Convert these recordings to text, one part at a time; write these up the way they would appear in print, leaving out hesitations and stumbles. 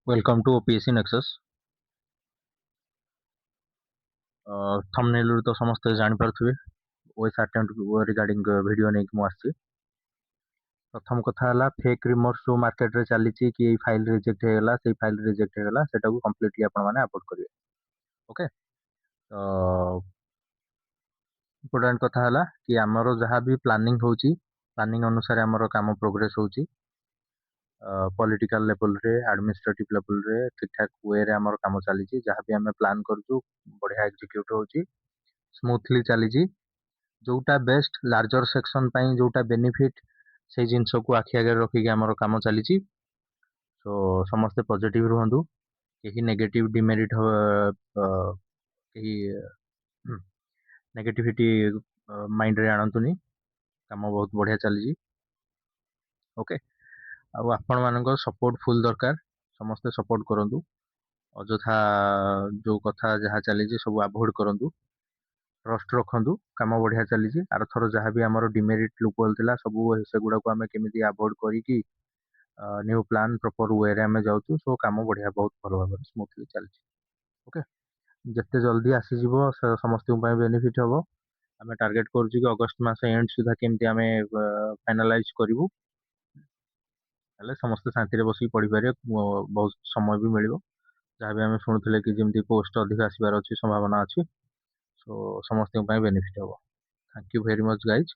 Welcome to OPSC Nexus. Thumbnail तो समस्त जानी पारुथिबे ओएस अटेम्प्ट रिगार्डिंग वीडियो नै कि मु आछि। प्रथम कथा हला फेक रिमोर्स जो मार्केट रे चलीची कि एई फाइल रिजेक्ट हे गला सेई फाइल रिजेक्ट हे गला सेटा को कंप्लीटली आपण माने अवॉइड करिवे। ओके तो इंपोर्टेंट कथा हला कि हमरो जहां भी प्लानिंग होची प्लानिंग अनुसार हमरो काम प्रोग्रेस होची पॉलिटिकल लेवल रे एडमिनिस्ट्रेटिव लेवल रे ठीक ठाक वे रे हमरो काम चलीची जहां भी हमें प्लान करछु बढ़िया एग्जीक्यूट होची स्मूथली चलीची जोटा बेस्ट लार्जर सेक्शन पाई जोटा बेनिफिट से जिनस को आखि आगे रखिक हमर काम चलीची। सो समस्ते पॉजिटिव रहंदु केही नेगेटिव डिमेरिट केही नेगेटिविटी माइंड रे आनंतुनी काम बहुत बढ़िया चलीची। ओके आ आपण मानको सपोर्ट फुल दरकार समस्ते सपोर्ट करंदु अजथा जो कथा जहा चलीची सब अवॉइड करंदु ट्रस्ट रखंदु काम बढ़िया चलीची आर थरो जहा भी हमर डिमेरिट लूपहोल थिला सब सेगुडा को हमें केमिति अवॉइड करी कि न्यू प्लान प्रॉपर वे रे हमें जाउछु सो काम बढ़िया बहुत भलो भाबरे स्मूथली चलची। ओके जत्ते जल्दी आसी जीवो समस्त पय बेनिफिट हबो हमें टारगेट करछु कि अगस्त मास एंड सुधा केमिति हमें फाइनलाइज करिवु हले समस्त शांति रे बसी पढ़ी पारे बहुत समय भी मिलिबो जहा भी हमें सुनुथिले कि जेमिति पोस्ट अधिक आसीबार अछि संभावना अछि सो समस्त पय बेनिफिट हबो। Thank you very much guys.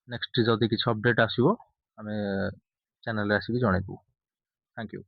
Next जदि किछ अपडेट आसीबो हमें चैनल रे आसी जणाइबु। Thank you.